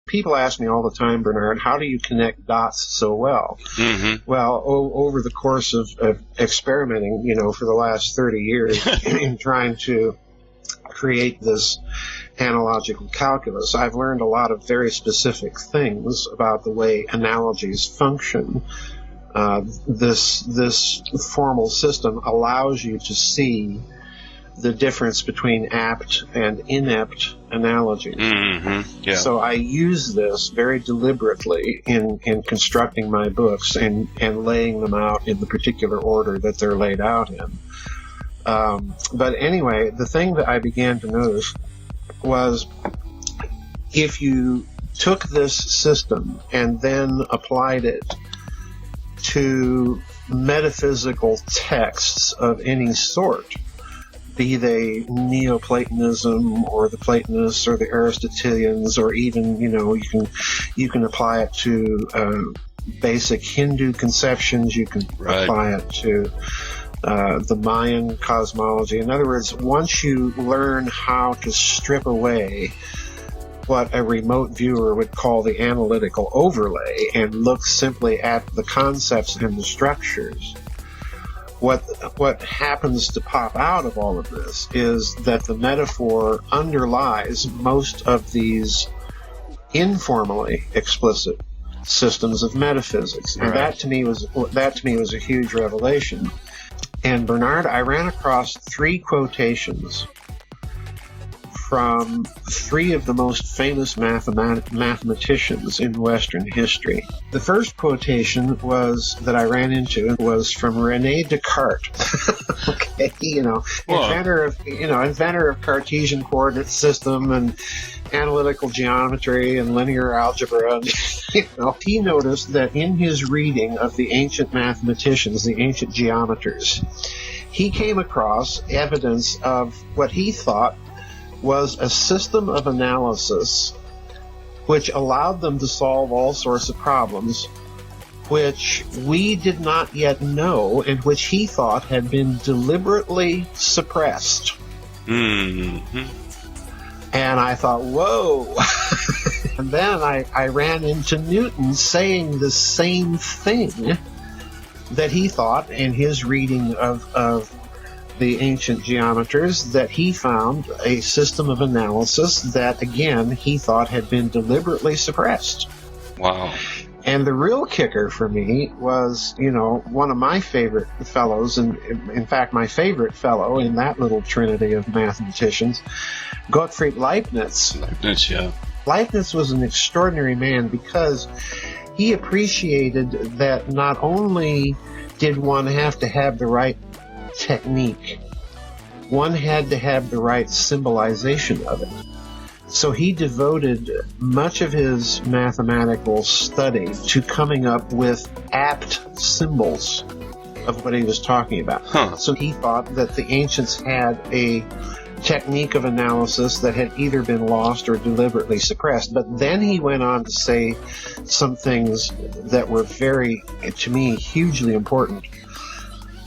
People ask me all the time, Bernard, how do you connect dots so well? Mm-hmm. Well, over the course of experimenting, for the last 30 years in trying to create this analogical calculus, I've learned a lot of very specific things about the way analogies function. This formal system allows you to see the difference between apt and inept analogies. Mm-hmm. Yeah. So I use this very deliberately in constructing my books and laying them out in the particular order that they're laid out in. But anyway, the thing that I began to notice was if you took this system and then applied it to metaphysical texts of any sort, be they Neoplatonism or the Platonists or the Aristotelians, or even, you can apply it to basic Hindu conceptions, you can apply it to the Mayan cosmology. In other words, once you learn how to strip away what a remote viewer would call the analytical overlay and look simply at the concepts and the structures, what happens to pop out of all of this is that the metaphor underlies most of these informally explicit systems of metaphysics, and that to me was a huge revelation. And Bernard, I ran across 3 quotations from 3 of the most famous mathematicians in Western history. The first quotation that I ran into was from René Descartes. Okay, inventor of Cartesian coordinate system and analytical geometry and linear algebra. He noticed that in his reading of the ancient mathematicians, the ancient geometers, he came across evidence of what he thought was a system of analysis which allowed them to solve all sorts of problems which we did not yet know and which he thought had been deliberately suppressed. Mm-hmm. And I thought, whoa. And then I ran into Newton saying the same thing that he thought in his reading of the ancient geometers, that he found a system of analysis that, again, he thought had been deliberately suppressed. Wow. And the real kicker for me was, one of my favorite fellows, and in fact my favorite fellow in that little trinity of mathematicians, Gottfried Leibniz. Leibniz, yeah. Leibniz was an extraordinary man because he appreciated that not only did one have to have the right technique, one had to have the right symbolization of it. So he devoted much of his mathematical study to coming up with apt symbols of what he was talking about. Huh. So he thought that the ancients had a technique of analysis that had either been lost or deliberately suppressed. But then he went on to say some things that were to me, hugely important.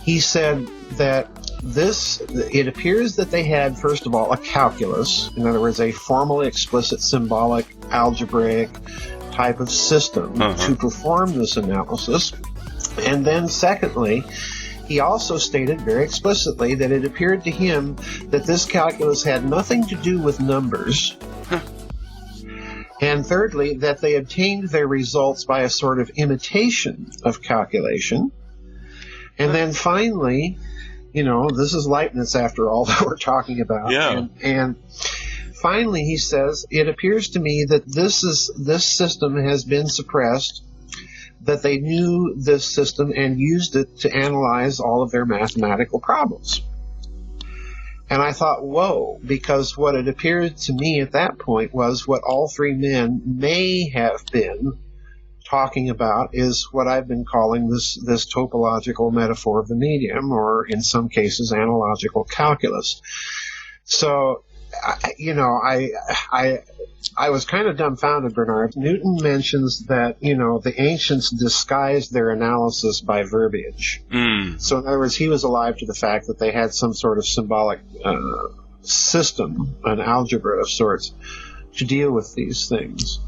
He said that it appears that they had, first of all, a calculus, in other words, a formally explicit symbolic algebraic type of system to perform this analysis. And then secondly, he also stated very explicitly that it appeared to him that this calculus had nothing to do with numbers. And thirdly, that they obtained their results by a sort of imitation of calculation. And then finally, this is Leibniz after all that we're talking about. Yeah. And finally, he says, it appears to me that this system has been suppressed, that they knew this system and used it to analyze all of their mathematical problems. And I thought, whoa, because what it appeared to me at that point was what all 3 men may have been talking about is what I've been calling this topological metaphor of the medium, or in some cases, analogical calculus. So, I was kind of dumbfounded, Bernard. Newton mentions that, the ancients disguised their analysis by verbiage. So in other words, he was alive to the fact that they had some sort of symbolic system, an algebra of sorts, to deal with these things.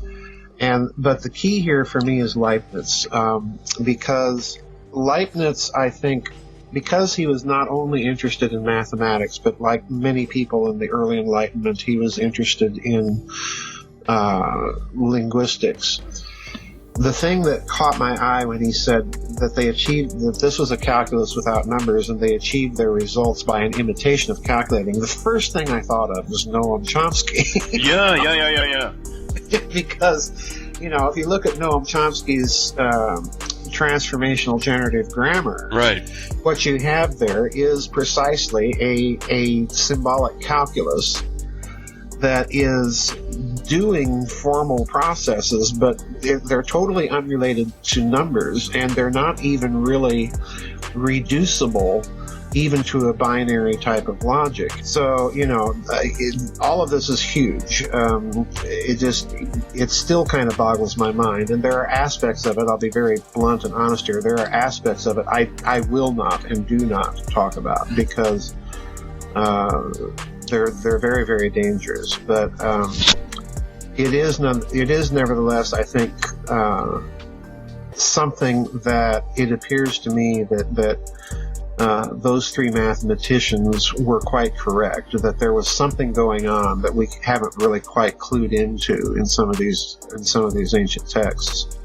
But the key here for me is Leibniz, because Leibniz, I think, because he was not only interested in mathematics, but like many people in the early Enlightenment, he was interested in linguistics. The thing that caught my eye when he said that that this was a calculus without numbers and they achieved their results by an imitation of calculating, the first thing I thought of was Noam Chomsky. Yeah. Because, if you look at Noam Chomsky's transformational generative grammar, right, what you have there is precisely a symbolic calculus that is doing formal processes, but they're totally unrelated to numbers, and they're not even really reducible even to a binary type of logic. So, all of this is huge. It still kind of boggles my mind. And there are aspects of it, I'll be very blunt and honest here, there are aspects of it I will not and do not talk about because they're very, very dangerous. But it is nevertheless, I think, something that it appears to me that those three mathematicians were quite correct, that there was something going on that we haven't really quite clued into in some of these ancient texts.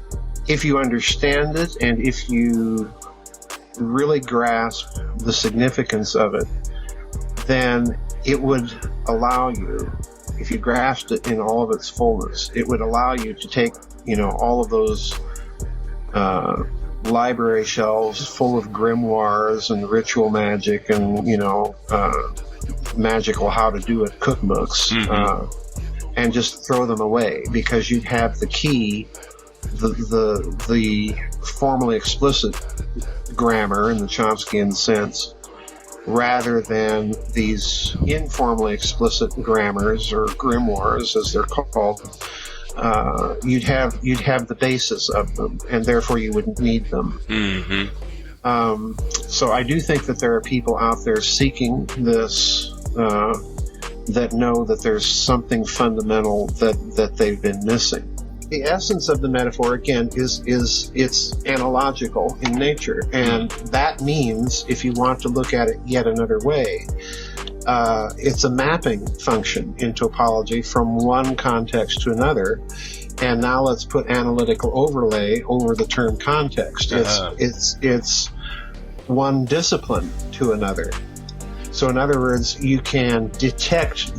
If you understand it and if you really grasp the significance of it, then it would allow you, if you grasped it in all of its fullness, it would allow you to take, all of those library shelves full of grimoires and ritual magic and magical how to do it cookbooks, and just throw them away, because you'd have the key, the formally explicit grammar in the Chomskyan sense, rather than these informally explicit grammars or grimoires as they're called. You'd have the basis of them, and therefore you wouldn't need them. So I do think that there are people out there seeking this, that know that there's something fundamental that they've been missing. The essence of the metaphor, again, is it's analogical in nature, and that means, if you want to look at it yet another way, it's a mapping function in topology from one context to another. And now let's put analytical overlay over the term context. It's one discipline to another. So in other words, you can detect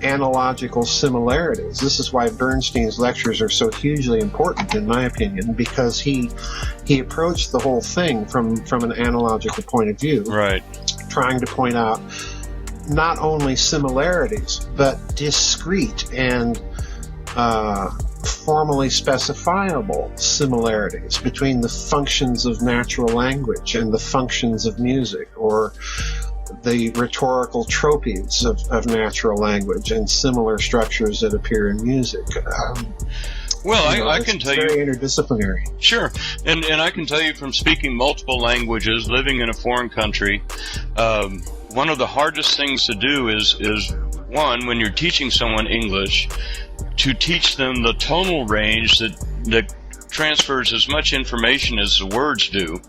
analogical similarities. This is why Bernstein's lectures are so hugely important, in my opinion, because he approached the whole thing from an analogical point of view, right, trying to point out not only similarities, but discrete and formally specifiable similarities between the functions of natural language and the functions of music, or the rhetorical tropes of natural language and similar structures that appear in music. I can tell you, it's very interdisciplinary. Sure, and I can tell you from speaking multiple languages, living in a foreign country, one of the hardest things to do is one, when you're teaching someone English, to teach them the tonal range that transfers as much information as the words do.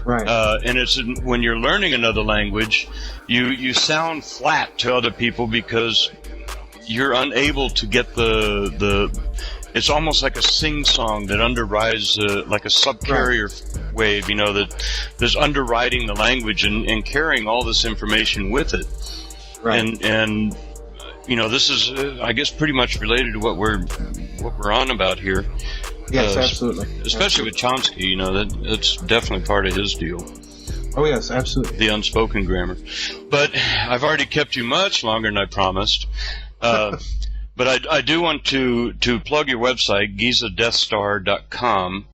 Right. And it's when you're learning another language, you sound flat to other people because you're unable to get the it's almost like a sing-song that underrides, like a subcarrier wave, that's underwriting the language and carrying all this information with it. Right. And this is, I guess, pretty much related to what we're on about here. Yes, absolutely. Especially with Chomsky, that's definitely part of his deal. Oh, yes, absolutely. The unspoken grammar. But I've already kept you much longer than I promised. But I do want to plug your website, GizaDeathStar.com.